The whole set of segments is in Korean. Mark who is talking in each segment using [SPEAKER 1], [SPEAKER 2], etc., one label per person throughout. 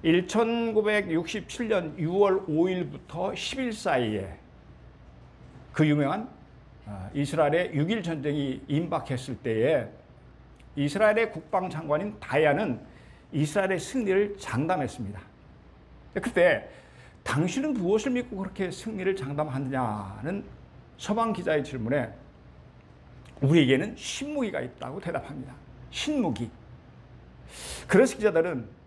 [SPEAKER 1] 1967년 6월 5일부터 10일 사이에 그 유명한 이스라엘의 6.1 전쟁이 임박했을 때에 이스라엘의 국방장관인 다야는 이스라엘의 승리를 장담했습니다. 그때 당신은 무엇을 믿고 그렇게 승리를 장담하느냐는 서방 기자의 질문에 우리에게는 신무기가 있다고 대답합니다. 신무기. 그래서 기자들은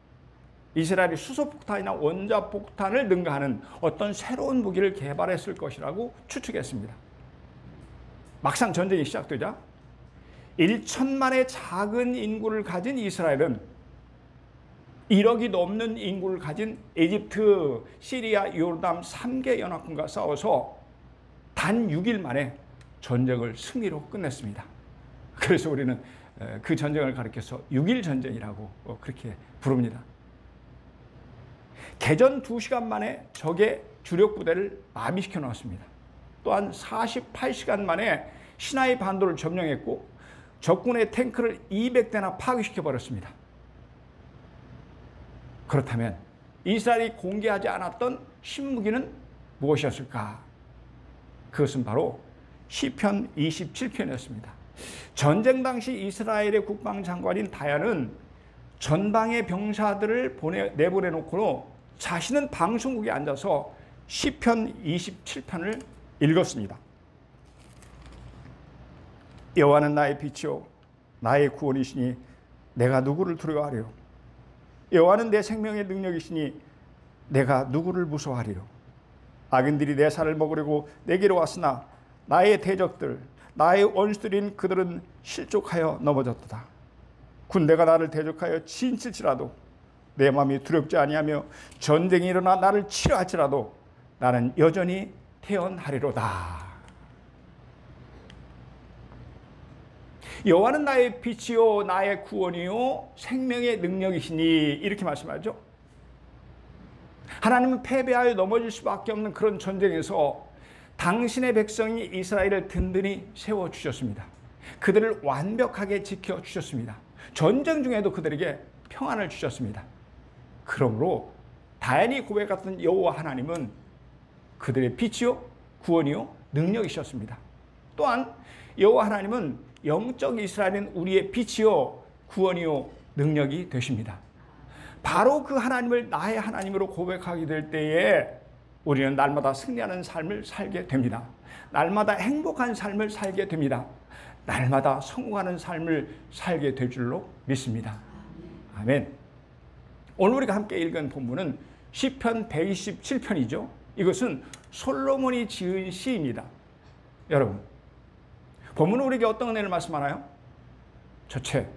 [SPEAKER 1] 이스라엘이 수소폭탄이나 원자폭탄을 능가하는 어떤 새로운 무기를 개발했을 것이라고 추측했습니다. 막상 전쟁이 시작되자 1천만의 작은 인구를 가진 이스라엘은 1억이 넘는 인구를 가진 이집트, 시리아, 요르단 3개 연합군과 싸워서 단 6일 만에 전쟁을 승리로 끝냈습니다. 그래서 우리는 그 전쟁을 가리켜서 6.1 전쟁이라고 그렇게 부릅니다. 개전 2시간 만에 적의 주력 부대를 마비시켜 놓았습니다. 또한 48시간 만에 시나이 반도를 점령했고 적군의 탱크를 200대나 파괴시켜 버렸습니다. 그렇다면 이스라엘이 공개하지 않았던 신무기는 무엇이었을까? 그것은 바로 시편 27편이었습니다. 전쟁 당시 이스라엘의 국방장관인 다야는 전방의 병사들을 내보내놓고 자신은 방송국에 앉아서 시편 27편을 읽었습니다. 여호와는 나의 빛이요 나의 구원이시니 내가 누구를 두려워하리요. 여호와는 내 생명의 능력이시니 내가 누구를 무서워하리요. 악인들이 내 살을 먹으려고 내게로 왔으나 나의 대적들 나의 원수들인 그들은 실족하여 넘어졌도다. 군대가 나를 대적하여 진칠지라도 내 마음이 두렵지 아니하며 전쟁이 일어나 나를 치려 할지라도 나는 여전히 태연하리로다. 여호와는 나의 빛이요 나의 구원이요 생명의 능력이시니 이렇게 말씀하죠. 하나님은 패배하여 넘어질 수밖에 없는 그런 전쟁에서 당신의 백성이 이스라엘을 든든히 세워주셨습니다. 그들을 완벽하게 지켜주셨습니다. 전쟁 중에도 그들에게 평안을 주셨습니다. 그러므로 다연이 고백했던 여호와 하나님은 그들의 빛이요 구원이요 능력이셨습니다. 또한 여호와 하나님은 영적 이스라엘인 우리의 빛이요 구원이요 능력이 되십니다. 바로 그 하나님을 나의 하나님으로 고백하게 될 때에 우리는 날마다 승리하는 삶을 살게 됩니다. 날마다 행복한 삶을 살게 됩니다. 날마다 성공하는 삶을 살게 될 줄로 믿습니다. 아멘. 오늘 우리가 함께 읽은 본문은 시편 127편이죠. 이것은 솔로몬이 지은 시입니다. 여러분, 본문은 우리에게 어떤 은혜를 말씀하나요? 첫째,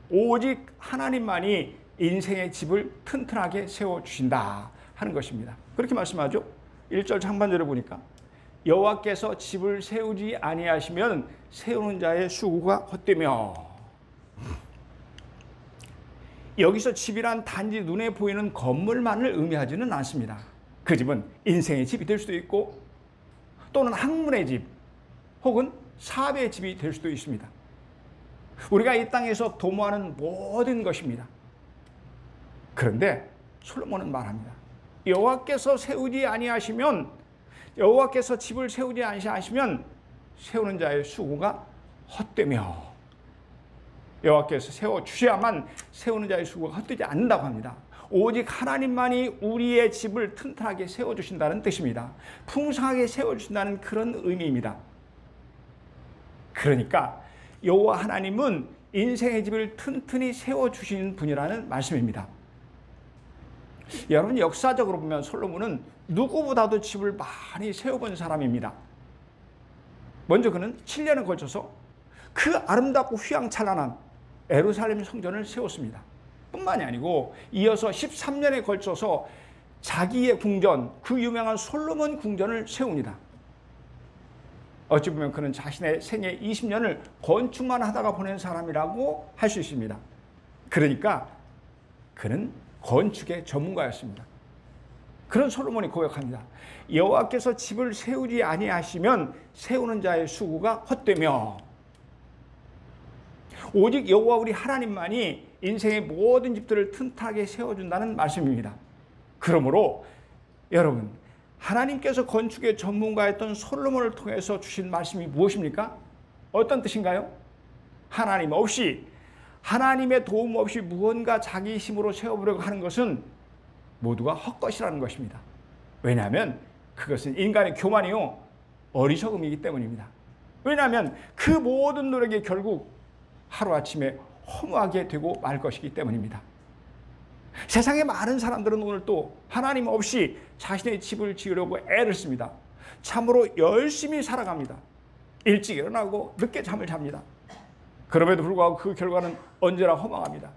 [SPEAKER 1] 오직 하나님만이 인생의 집을 튼튼하게 세워주신다 하는 것입니다. 그렇게 말씀하죠. 1절 상반절에 보니까 여호와께서 집을 세우지 아니하시면 세우는 자의 수고가 헛되며, 여기서 집이란 단지 눈에 보이는 건물만을 의미하지는 않습니다. 그 집은 인생의 집이 될 수도 있고 또는 학문의 집 혹은 사업의 집이 될 수도 있습니다. 우리가 이 땅에서 도모하는 모든 것입니다. 그런데 솔로몬은 말합니다. 여호와께서 세우지 아니하시면, 여호와께서 집을 세우지 아니하시면 세우는 자의 수고가 헛되며, 여호와께서 세워주셔야만 세우는 자의 수고가 헛되지 않는다고 합니다. 오직 하나님만이 우리의 집을 튼튼하게 세워주신다는 뜻입니다. 풍성하게 세워주신다는 그런 의미입니다. 그러니까 여호와 하나님은 인생의 집을 튼튼히 세워주신 분이라는 말씀입니다. 여러분, 역사적으로 보면 솔로몬은 누구보다도 집을 많이 세워본 사람입니다. 먼저 그는 7년에 걸쳐서 그 아름답고 휘황찬란한 예루살렘 성전을 세웠습니다. 뿐만이 아니고 이어서 13년에 걸쳐서 자기의 궁전, 그 유명한 솔로몬 궁전을 세웁니다. 어찌 보면 그는 자신의 생애 20년을 건축만 하다가 보낸 사람이라고 할 수 있습니다. 그러니까 그는 건축의 전문가였습니다. 그런 솔로몬이 고백합니다. 여호와께서 집을 세우지 아니하시면 세우는 자의 수고가 헛되며, 오직 여호와 우리 하나님만이 인생의 모든 집들을 튼튼하게 세워준다는 말씀입니다. 그러므로 여러분, 하나님께서 건축의 전문가였던 솔로몬을 통해서 주신 말씀이 무엇입니까? 어떤 뜻인가요? 하나님 없이, 하나님의 도움 없이 무언가 자기 힘으로 세워보려고 하는 것은 모두가 헛것이라는 것입니다. 왜냐하면 그것은 인간의 교만이요, 어리석음이기 때문입니다. 왜냐하면 그 모든 노력이 결국 하루아침에 허무하게 되고 말 것이기 때문입니다. 세상의 많은 사람들은 오늘 또 하나님 없이 자신의 집을 지으려고 애를 씁니다. 참으로 열심히 살아갑니다. 일찍 일어나고 늦게 잠을 잡니다. 그럼에도 불구하고 그 결과는 언제나 허망합니다.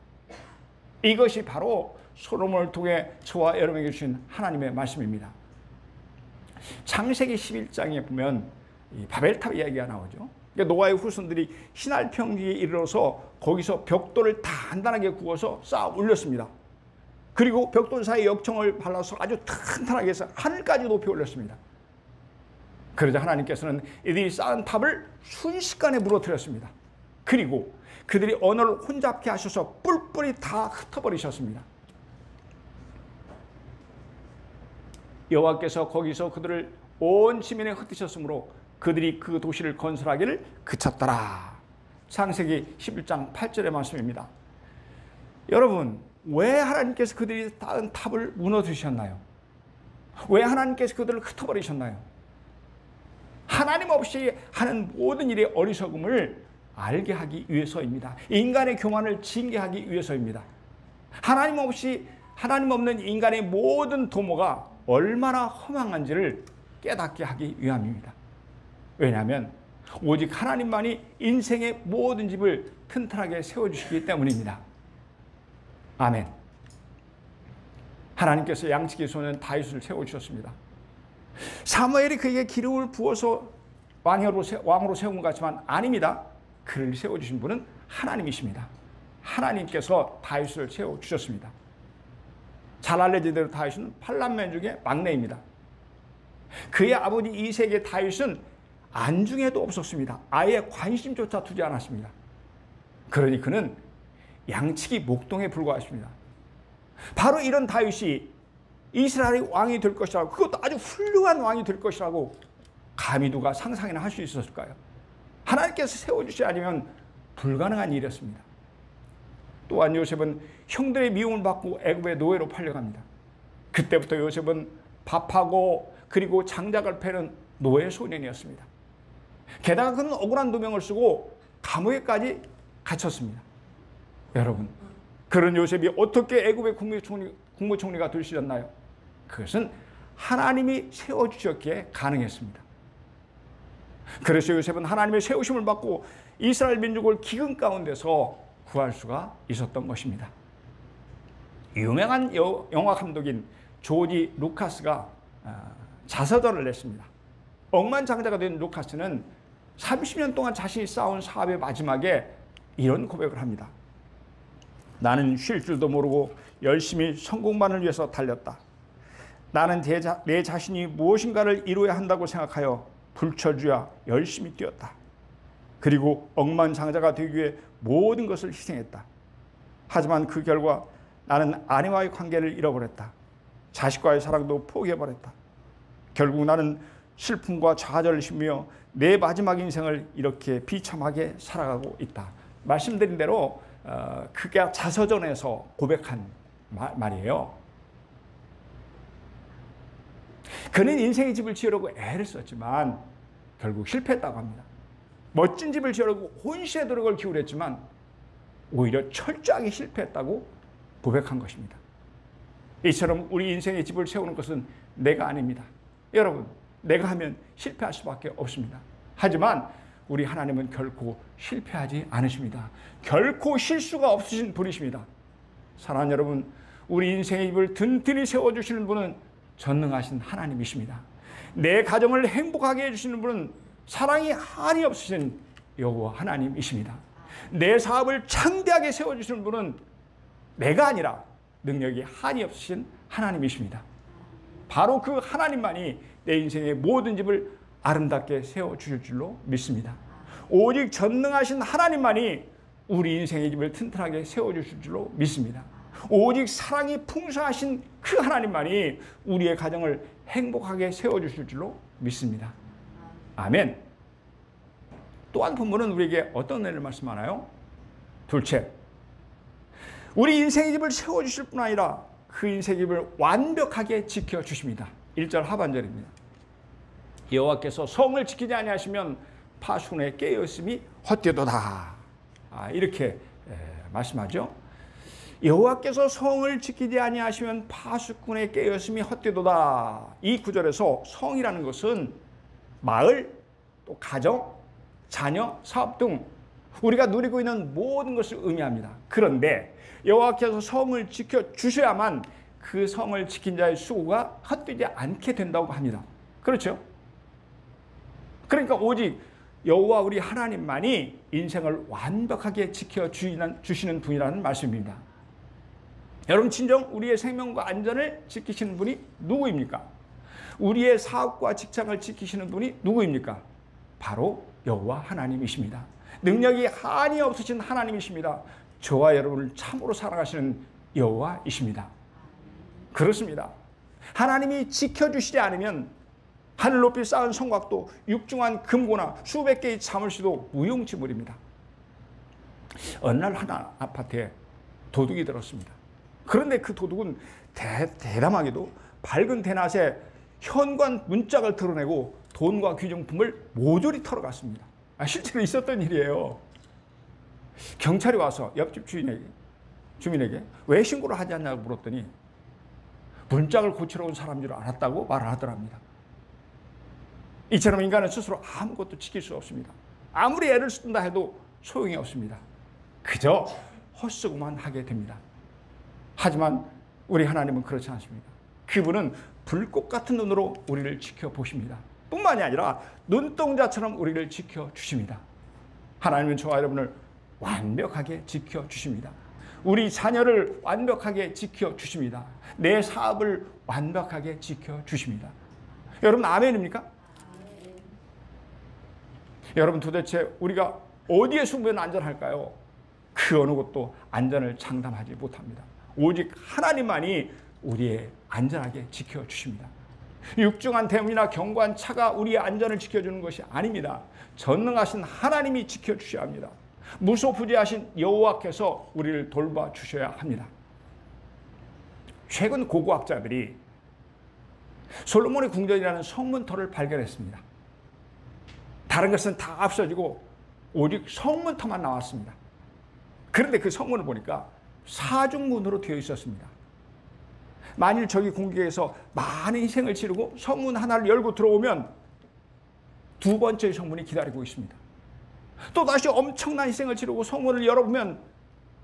[SPEAKER 1] 이것이 바로 솔로몬을 통해 저와 여러분에게 주신 하나님의 말씀입니다. 창세기 11장에 보면 이 바벨탑 이야기가 나오죠. 그러니까 노아의 후손들이 신할 평지에 이르러서 거기서 벽돌을 단단하게 구워서 쌓아 올렸습니다. 그리고 벽돌 사이에 역청을 발라서 아주 튼튼하게 해서 하늘까지 높이 올렸습니다. 그러자 하나님께서는 이들이 쌓은 탑을 순식간에 무너뜨렸습니다. 그리고 그들이 언어를 혼잡게 하셔서 뿔뿔이 다 흩어버리셨습니다. 여호와께서 거기서 그들을 온 지면에 흩으셨으므로 그들이 그 도시를 건설하기를 그쳤더라. 창세기 11장 8절의 말씀입니다. 여러분, 왜 하나님께서 그들이 쌓은 탑을 무너뜨리셨나요? 왜 하나님께서 그들을 흩어버리셨나요? 하나님 없이 하는 모든 일의 어리석음을 알게 하기 위해서입니다. 인간의 교만을 징계하기 위해서입니다. 하나님 없는 인간의 모든 도모가 얼마나 허망한지를 깨닫게 하기 위함입니다. 왜냐하면 오직 하나님만이 인생의 모든 집을 튼튼하게 세워주시기 때문입니다. 아멘. 하나님께서 양치기 소년 다윗을 세워주셨습니다. 사무엘이 그에게 기름을 부어서 왕으로 세운 것 같지만 아닙니다. 그를 세워주신 분은 하나님이십니다. 하나님께서 다윗을 세워주셨습니다. 잘 알려진 대로 다윗은 8남매 중에 막내입니다. 그의 아버지 이색의 다윗은 안중에도 없었습니다. 아예 관심조차 두지 않았습니다. 그러니 그는 양치기 목동에 불과했습니다. 바로 이런 다윗이 이스라엘의 왕이 될 것이라고, 그것도 아주 훌륭한 왕이 될 것이라고 감히 누가 상상이나 할 수 있었을까요? 하나님께서 세워주지 않으면 불가능한 일이었습니다. 또한 요셉은 형들의 미움을 받고 애굽의 노예로 팔려갑니다. 그때부터 요셉은 밥하고 그리고 장작을 패는 노예 소년이었습니다. 게다가 그는 억울한 누명을 쓰고 감옥에까지 갇혔습니다. 여러분, 그런 요셉이 어떻게 애굽의 국무총리가 될 수 있었나요? 그것은 하나님이 세워주셨기에 가능했습니다. 그래서 요셉은 하나님의 세우심을 받고 이스라엘 민족을 기근 가운데서 구할 수가 있었던 것입니다. 유명한 영화 감독인 조지 루카스가 자서전을 냈습니다. 억만장자가 된 루카스는 30년 동안 자신이 쌓아온 사업의 마지막에 이런 고백을 합니다. 나는 쉴 줄도 모르고 열심히 성공만을 위해서 달렸다. 나는 내 자신이 무엇인가를 이루어야 한다고 생각하여 불철주야 열심히 뛰었다. 그리고 억만장자가 되기 위해 모든 것을 희생했다. 하지만 그 결과 나는 아내와의 관계를 잃어버렸다. 자식과의 사랑도 포기해버렸다. 결국 나는 슬픔과 좌절을 심으며 내 마지막 인생을 이렇게 비참하게 살아가고 있다. 말씀드린 대로 그가 자서전에서 고백한 말이에요. 그는 인생의 집을 지으려고 애를 썼지만 결국 실패했다고 합니다. 멋진 집을 지으려고 혼신의 노력을 기울였지만 오히려 철저하게 실패했다고 고백한 것입니다. 이처럼 우리 인생의 집을 세우는 것은 내가 아닙니다. 여러분, 내가 하면 실패할 수밖에 없습니다. 하지만 우리 하나님은 결코 실패하지 않으십니다. 결코 실수가 없으신 분이십니다. 사랑하는 여러분, 우리 인생의 집을 든든히 세워주시는 분은 전능하신 하나님이십니다. 내 가정을 행복하게 해주시는 분은 사랑이 한이 없으신 여호와 하나님이십니다. 내 사업을 창대하게 세워주시는 분은 내가 아니라 능력이 한이 없으신 하나님이십니다. 바로 그 하나님만이 내 인생의 모든 집을 아름답게 세워주실 줄로 믿습니다. 오직 전능하신 하나님만이 우리 인생의 집을 튼튼하게 세워주실 줄로 믿습니다. 오직 사랑이 풍성하신 그 하나님만이 우리의 가정을 행복하게 세워주실 줄로 믿습니다. 아멘. 또한 본문은 우리에게 어떤 은혜를 말씀하나요? 둘째, 우리 인생의 집을 세워주실 뿐 아니라 그 인생의 집을 완벽하게 지켜주십니다. 1절 하반절입니다. 여호와께서 성을 지키지 아니하시면 파수꾼의 깨어있음이 헛되도다. 이렇게 말씀하죠. 여호와께서 성을 지키지 아니하시면 파수꾼의 깨어있음이 헛되도다. 이 구절에서 성이라는 것은 마을, 또 가정, 자녀, 사업 등 우리가 누리고 있는 모든 것을 의미합니다. 그런데 여호와께서 성을 지켜주셔야만 그 성을 지킨 자의 수고가 헛되지 않게 된다고 합니다. 그렇죠? 그러니까 오직 여호와 우리 하나님만이 인생을 완벽하게 지켜주시는 분이라는 말씀입니다. 여러분, 진정 우리의 생명과 안전을 지키시는 분이 누구입니까? 우리의 사업과 직장을 지키시는 분이 누구입니까? 바로 여호와 하나님이십니다. 능력이 한이 없으신 하나님이십니다. 저와 여러분을 참으로 사랑하시는 여호와이십니다. 그렇습니다. 하나님이 지켜주시지 않으면 하늘 높이 쌓은 성곽도 육중한 금고나 수백 개의 자물쇠도 무용지물입니다. 어느 날 하나 아파트에 도둑이 들었습니다. 그런데 그 도둑은 대담하게도 밝은 대낮에 현관 문짝을 드러내고 돈과 귀중품을 모조리 털어갔습니다. 실제로 있었던 일이에요. 경찰이 와서 옆집 주민에게 왜 신고를 하지 않냐고 물었더니 문짝을 고치러 온 사람인 줄 알았다고 말을 하더랍니다. 이처럼 인간은 스스로 아무것도 지킬 수 없습니다. 아무리 애를 쓴다 해도 소용이 없습니다. 그저 헛수고만 하게 됩니다. 하지만 우리 하나님은 그렇지 않습니다. 그분은 불꽃 같은 눈으로 우리를 지켜보십니다. 뿐만이 아니라 눈동자처럼 우리를 지켜주십니다. 하나님은 저와 여러분을 완벽하게 지켜주십니다. 우리 자녀를 완벽하게 지켜주십니다. 내 사업을 완벽하게 지켜주십니다. 여러분, 아멘입니까? 여러분, 도대체 우리가 어디에 숨으면 안전할까요? 그 어느 곳도 안전을 장담하지 못합니다. 오직 하나님만이 우리의 안전하게 지켜주십니다. 육중한 대문이나 견고한 차가 우리의 안전을 지켜주는 것이 아닙니다. 전능하신 하나님이 지켜주셔야 합니다. 무소부재하신 여호와께서 우리를 돌봐주셔야 합니다. 최근 고고학자들이 솔로몬의 궁전이라는 성문터를 발견했습니다. 다른 것은 다 없어지고 오직 성문터만 나왔습니다. 그런데 그 성문을 보니까 사중문으로 되어 있었습니다. 만일 저기 공격에서 많은 희생을 치르고 성문 하나를 열고 들어오면 두 번째의 성문이 기다리고 있습니다. 또다시 엄청난 희생을 치르고 성문을 열어보면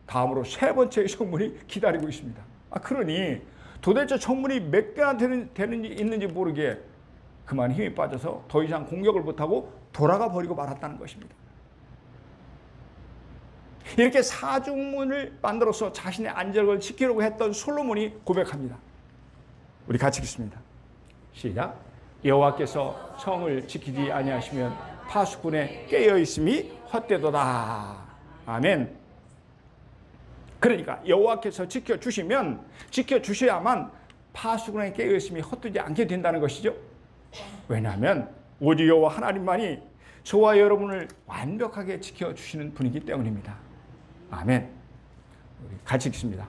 [SPEAKER 1] 다음으로 세 번째의 성문이 기다리고 있습니다. 그러니 도대체 성문이 몇 개나 있는지 모르게 그만 힘이 빠져서 더 이상 공격을 못하고 돌아가 버리고 말았다는 것입니다. 이렇게 사중문을 만들어서 자신의 안전을 지키려고 했던 솔로몬이 고백합니다. 우리 같이 읽습니다. 시작. 여호와께서 성을 지키지 아니하시면 파수꾼의 깨어있음이 헛되도다. 아멘. 그러니까 여호와께서 지켜주셔야만 파수꾼의 깨어있음이 헛되지 않게 된다는 것이죠. 왜냐하면 오직 여호와 하나님만이 저와 여러분을 완벽하게 지켜주시는 분이기 때문입니다. 아멘. 우리 같이 읽습니다.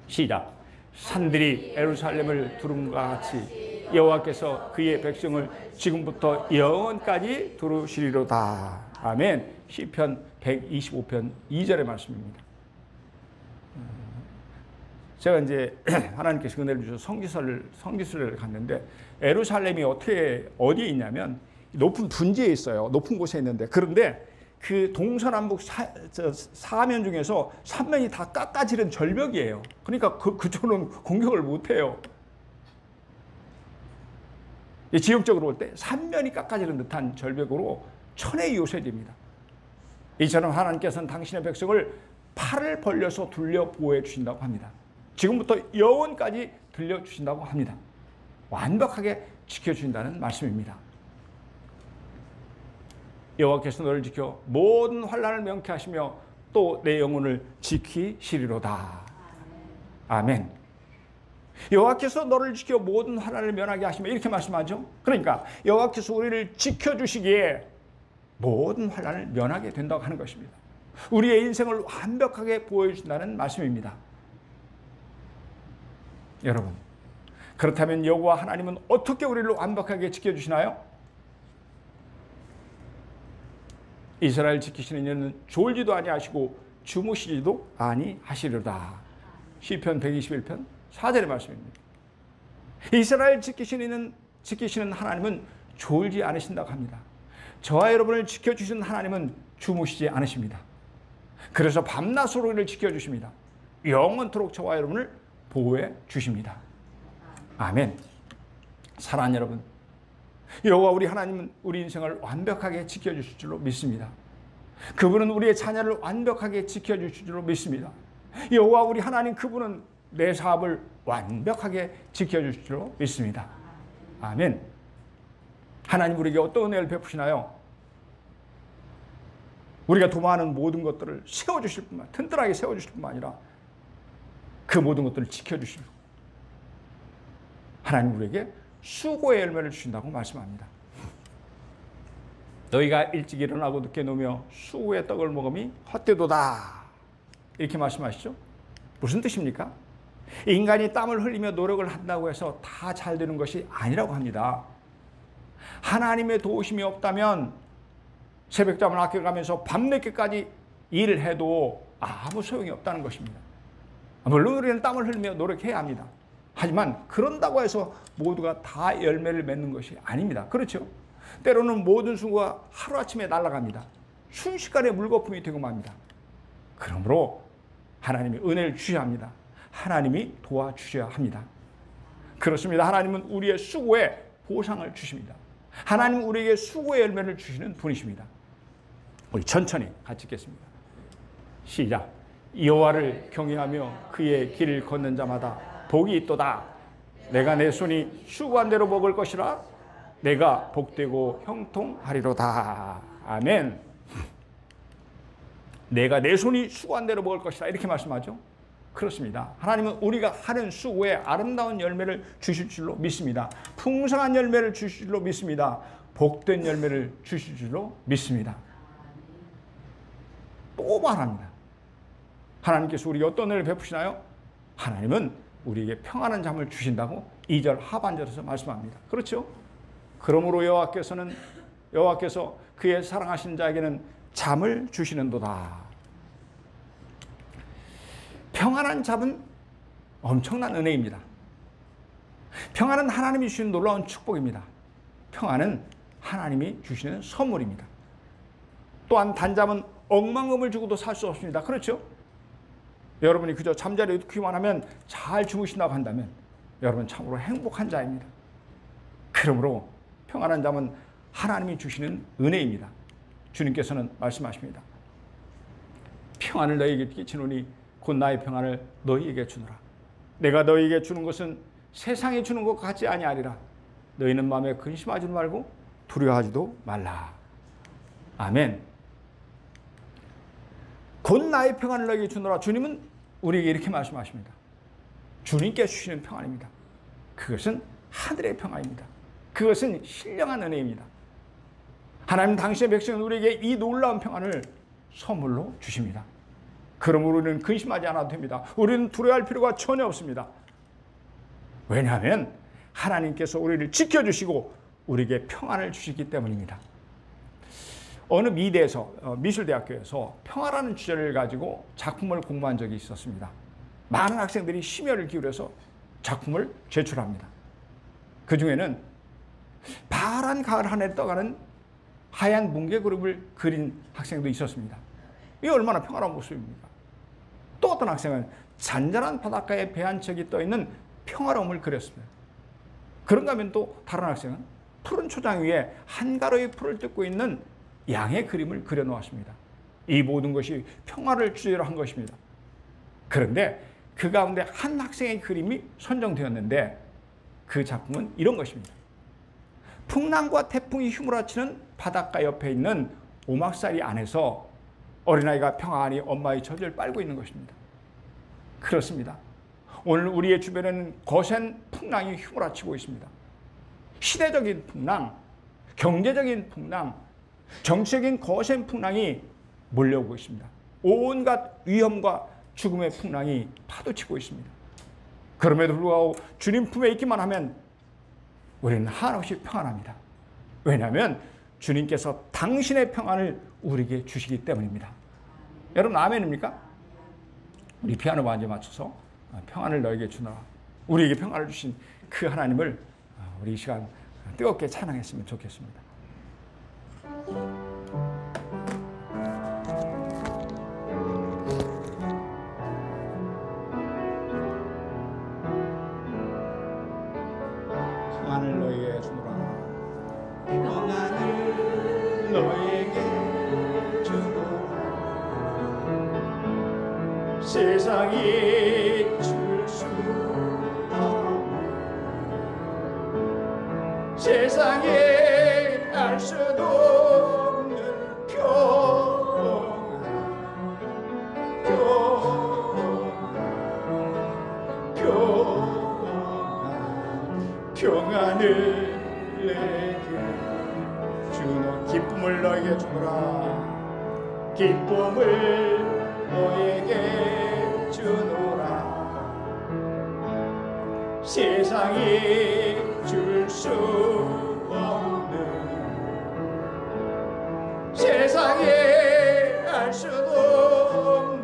[SPEAKER 1] 시작. 산들이 예루살렘을 두름과 같이 여호와께서 그의 백성을 지금부터 영원까지 두르시리로다. 아멘. 시편 125편 2절의 말씀입니다. 제가 이제 하나님께서 은혜를 주셔서 성지순례를 갔는데 예루살렘이 어디에 있냐면 높은 분지에 있어요. 높은 곳에 있는데, 그런데 그 동서남북 사면 중에서 3면이 다 깎아지른 절벽이에요. 그러니까 그쪽은 공격을 못해요. 지역적으로 볼 때 3면이 깎아지른 듯한 절벽으로 천의 요새집니다. 이처럼 하나님께서는 당신의 백성을 팔을 벌려서 둘려 보호해 주신다고 합니다. 지금부터 영원까지 들려주신다고 합니다. 완벽하게 지켜주신다는 말씀입니다. 여호와께서 너를 지켜 모든 환난을 명쾌하시며 또 내 영혼을 지키시리로다. 아멘. 여호와께서 너를 지켜 모든 환난을 면하게 하시며 이렇게 말씀하죠. 그러니까 여호와께서 우리를 지켜주시기에 모든 환난을 면하게 된다고 하는 것입니다. 우리의 인생을 완벽하게 보여주신다는 말씀입니다. 여러분, 그렇다면 여호와 하나님은 어떻게 우리를 완벽하게 지켜주시나요? 이스라엘 지키시는 이는 졸지도 아니하시고 주무시지도 아니하시리로다. 시편 121편 4절의 말씀입니다. 이스라엘 지키시는 하나님은 졸지 않으신다고 합니다. 저와 여러분을 지켜주시는 하나님은 주무시지 않으십니다. 그래서 밤낮으로 우리를 지켜주십니다. 영원토록 저와 여러분을 보호해 주십니다. 아멘. 사랑하는 여러분, 여호와 우리 하나님은 우리 인생을 완벽하게 지켜주실 줄로 믿습니다. 그분은 우리의 자녀를 완벽하게 지켜주실 줄로 믿습니다. 여호와 우리 하나님, 그분은 내 사업을 완벽하게 지켜주실 줄로 믿습니다. 아멘. 하나님 우리에게 어떤 은혜를 베푸시나요? 우리가 도모하는 모든 것들을 세워주실 뿐만, 튼튼하게 세워주실 뿐만 아니라 그 모든 것들을 지켜주시고 하나님 우리에게 수고의 열매를 주신다고 말씀합니다. 너희가 일찍 일어나고 늦게 누며 수고의 떡을 먹음이 헛되도다. 이렇게 말씀하시죠. 무슨 뜻입니까? 인간이 땀을 흘리며 노력을 한다고 해서 다 잘 되는 것이 아니라고 합니다. 하나님의 도우심이 없다면 새벽잠을 아껴가면서 밤늦게까지 일을 해도 아무 소용이 없다는 것입니다. 물론 우리는 땀을 흘리며 노력해야 합니다. 하지만 그런다고 해서 모두가 다 열매를 맺는 것이 아닙니다. 그렇죠? 때로는 모든 수고가 하루아침에 날아갑니다. 순식간에 물거품이 되고 맙니다. 그러므로 하나님이 은혜를 주셔야 합니다. 하나님이 도와주셔야 합니다. 그렇습니다. 하나님은 우리의 수고에 보상을 주십니다. 하나님은 우리에게 수고의 열매를 주시는 분이십니다. 우리 천천히 같이 읽겠습니다. 시작. 여호와를 경외하며 그의 길을 걷는 자마다 복이 있도다. 내가 내 손이 수고한 대로 먹을 것이라. 내가 복되고 형통하리로다. 아멘. 내가 내 손이 수고한 대로 먹을 것이라 이렇게 말씀하죠. 그렇습니다. 하나님은 우리가 하는 수고에 아름다운 열매를 주실 줄로 믿습니다. 풍성한 열매를 주실 줄로 믿습니다. 복된 열매를 주실 줄로 믿습니다. 또 말합니다. 하나님께서 우리에게 어떤 은혜를 베푸시나요? 하나님은 우리에게 평안한 잠을 주신다고 2절 하반절에서 말씀합니다. 그렇죠? 그러므로 여호와께서 그의 사랑하신 자에게는 잠을 주시는도다. 평안한 잠은 엄청난 은혜입니다. 평안은 하나님이 주시는 놀라운 축복입니다. 평안은 하나님이 주시는 선물입니다. 또한 단잠은 억만금을 주고도 살 수 없습니다. 그렇죠? 여러분이 그저 잠자리에 눕기만 하면 잘 주무신다고 한다면 여러분 참으로 행복한 자입니다. 그러므로 평안한 잠은 하나님이 주시는 은혜입니다. 주님께서는 말씀하십니다. 평안을 너희에게 끼치노니 곧 나의 평안을 너희에게 주노라. 내가 너희에게 주는 것은 세상이 주는 것 같지 아니하리라. 너희는 마음에 근심하지 말고 두려워하지도 말라. 아멘. 곧 나의 평안을 너희에게 주노라. 주님은 우리에게 이렇게 말씀하십니다. 주님께 주시는 평안입니다. 그것은 하늘의 평안입니다. 그것은 신령한 은혜입니다. 하나님 당신의 백성은 우리에게 이 놀라운 평안을 선물로 주십니다. 그러므로 우리는 근심하지 않아도 됩니다. 우리는 두려워할 필요가 전혀 없습니다. 왜냐하면 하나님께서 우리를 지켜주시고 우리에게 평안을 주시기 때문입니다. 어느 미술대학교에서 평화라는 주제를 가지고 작품을 공부한 적이 있었습니다. 많은 학생들이 심혈을 기울여서 작품을 제출합니다. 그 중에는 파란 가을 하늘에 떠가는 하얀 뭉게 그룹을 그린 학생도 있었습니다. 이게 얼마나 평화로운 모습입니까? 또 어떤 학생은 잔잔한 바닷가에 배 한 척이 떠있는 평화로움을 그렸습니다. 그런가 하면 또 다른 학생은 푸른 초장 위에 한가로이 풀을 뜯고 있는 양의 그림을 그려놓았습니다. 이 모든 것이 평화를 주제로 한 것입니다. 그런데 그 가운데 한 학생의 그림이 선정되었는데 그 작품은 이런 것입니다. 풍랑과 태풍이 휘몰아치는 바닷가 옆에 있는 오막살이 안에서 어린아이가 평안히 엄마의 젖을 빨고 있는 것입니다. 그렇습니다. 오늘 우리의 주변에는 거센 풍랑이 휘몰아치고 있습니다. 시대적인 풍랑, 경제적인 풍랑, 정치적인 거센 풍랑이 몰려오고 있습니다. 온갖 위험과 죽음의 풍랑이 파도치고 있습니다. 그럼에도 불구하고 주님 품에 있기만 하면 우리는 한없이 평안합니다. 왜냐하면 주님께서 당신의 평안을 우리에게 주시기 때문입니다. 여러분 아멘입니까? 우리 피아노 반주에 맞춰서 평안을 너에게 주노라. 우리에게 평안을 주신 그 하나님을 우리 이 시간 뜨겁게 찬양했으면 좋겠습니다. 평안을 너에게 주노라. 평안을 너에게 주노라. 세상이 줄 수 없는, 세상에 알 수도 없는 평안을 내게 주노. 기쁨을 너에게 주노라. 기쁨을 너에게 주노라. 세상이 줄 수 없는, 세상에 알 수도 없는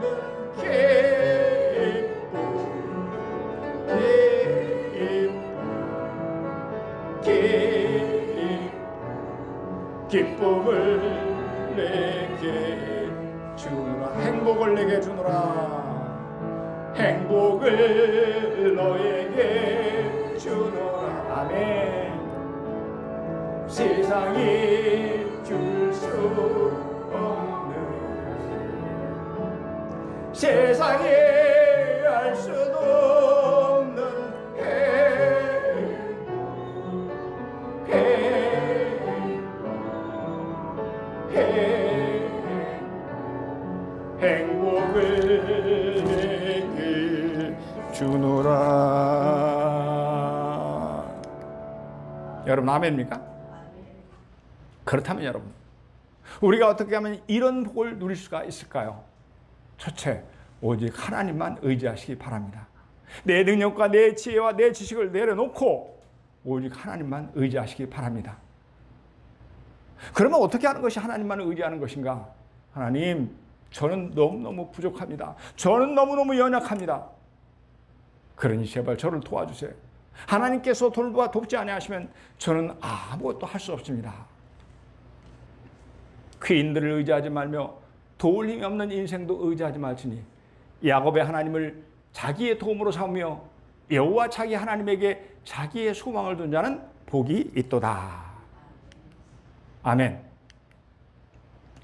[SPEAKER 1] 기쁨을 내게 주노라. 행복을 내게 주노라. 행복을 너에게 주노라. 아멘. 세상이 줄 수 없는, 세상에 알 수도 없는 행복을 내게 주노라. 여러분 아멘입니까? 그렇다면 여러분, 우리가 어떻게 하면 이런 복을 누릴 수가 있을까요? 첫째, 오직 하나님만 의지하시기 바랍니다. 내 능력과 내 지혜와 내 지식을 내려놓고 오직 하나님만 의지하시기 바랍니다. 그러면 어떻게 하는 것이 하나님만 의지하는 것인가? 하나님, 저는 너무너무 부족합니다. 저는 너무너무 연약합니다. 그러니 제발 저를 도와주세요. 하나님께서 돌보아 돕지 아니하시면 저는 아무것도 할 수 없습니다. 귀인들을 의지하지 말며 도울 힘이 없는 인생도 의지하지 말지니 야곱의 하나님을 자기의 도움으로 삼으며 여호와 자기 하나님에게 자기의 소망을 둔 자는 복이 있도다. 아멘.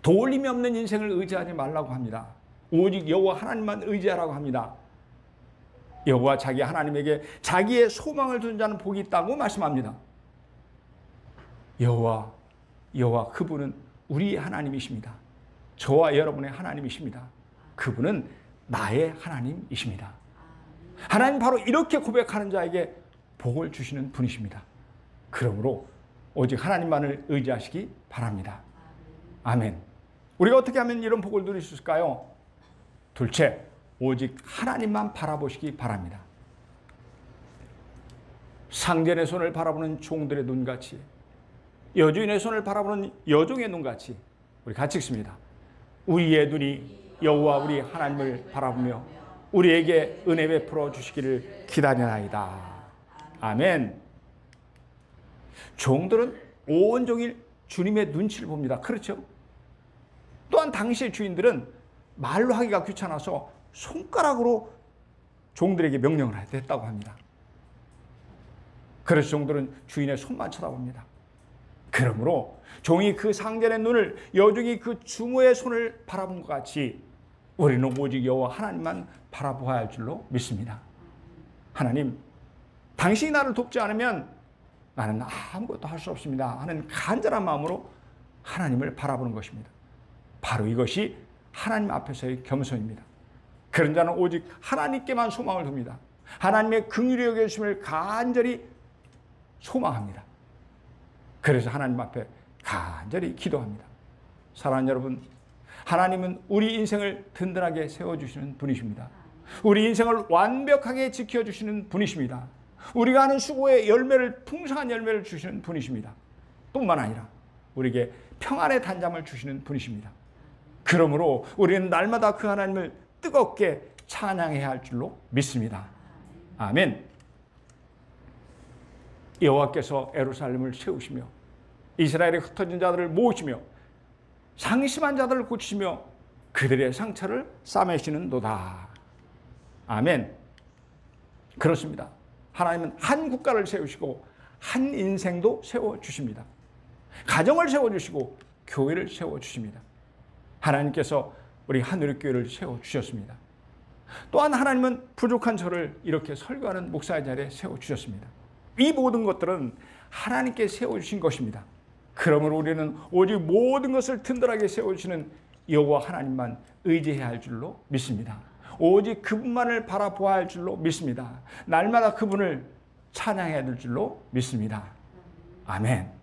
[SPEAKER 1] 도울 힘이 없는 인생을 의지하지 말라고 합니다. 오직 여호와 하나님만 의지하라고 합니다. 여호와 자기 하나님에게 자기의 소망을 둔 자는 복이 있다고 말씀합니다. 여호와 그분은 우리의 하나님이십니다. 저와 여러분의 하나님이십니다. 그분은 나의 하나님이십니다. 하나님 바로 이렇게 고백하는 자에게 복을 주시는 분이십니다. 그러므로 오직 하나님만을 의지하시기 바랍니다. 아멘. 우리가 어떻게 하면 이런 복을 누릴 수 있을까요? 둘째, 오직 하나님만 바라보시기 바랍니다. 상전의 손을 바라보는 종들의 눈같이, 여주인의 손을 바라보는 여종의 눈같이, 우리 같이 읽습니다. 우리의 눈이 여호와 우리 하나님을 바라보며 우리에게 은혜 베풀어 주시기를 기다리나이다. 아멘. 종들은 온종일 주님의 눈치를 봅니다. 그렇죠? 또한 당시의 주인들은 말로 하기가 귀찮아서 손가락으로 종들에게 명령을 했다고 합니다. 그래서 종들은 주인의 손만 쳐다봅니다. 그러므로 종이 그 상전의 눈을, 여종이 그 주모의 손을 바라본 것 같이 우리는 오직 여호와 하나님만 바라보아야 할 줄로 믿습니다. 하나님, 당신이 나를 돕지 않으면 나는 아무것도 할 수 없습니다 하는 간절한 마음으로 하나님을 바라보는 것입니다. 바로 이것이 하나님 앞에서의 겸손입니다. 그런 자는 오직 하나님께만 소망을 둡니다. 하나님의 긍휼히 여겨주심을 간절히 소망합니다. 그래서 하나님 앞에 간절히 기도합니다. 사랑하는 여러분, 하나님은 우리 인생을 든든하게 세워주시는 분이십니다. 우리 인생을 완벽하게 지켜주시는 분이십니다. 우리가 하는 수고의 열매를, 풍성한 열매를 주시는 분이십니다. 뿐만 아니라 우리에게 평안의 단잠을 주시는 분이십니다. 그러므로 우리는 날마다 그 하나님을 뜨겁게 찬양해야 할 줄로 믿습니다. 아멘. 여호와께서 예루살렘을 세우시며 이스라엘의 흩어진 자들을 모으시며 상심한 자들을 고치시며 그들의 상처를 싸매시는도다. 아멘. 그렇습니다. 하나님은 한 국가를 세우시고 한 인생도 세워주십니다. 가정을 세워주시고 교회를 세워주십니다. 하나님께서 우리 하늘교회를 세워주셨습니다. 또한 하나님은 부족한 저를 이렇게 설교하는 목사의 자리에 세워주셨습니다. 이 모든 것들은 하나님께 세워주신 것입니다. 그러므로 우리는 오직 모든 것을 든든하게 세워주시는 여호와 하나님만 의지해야 할 줄로 믿습니다. 오직 그분만을 바라보아야 할 줄로 믿습니다. 날마다 그분을 찬양해야 될 줄로 믿습니다. 아멘.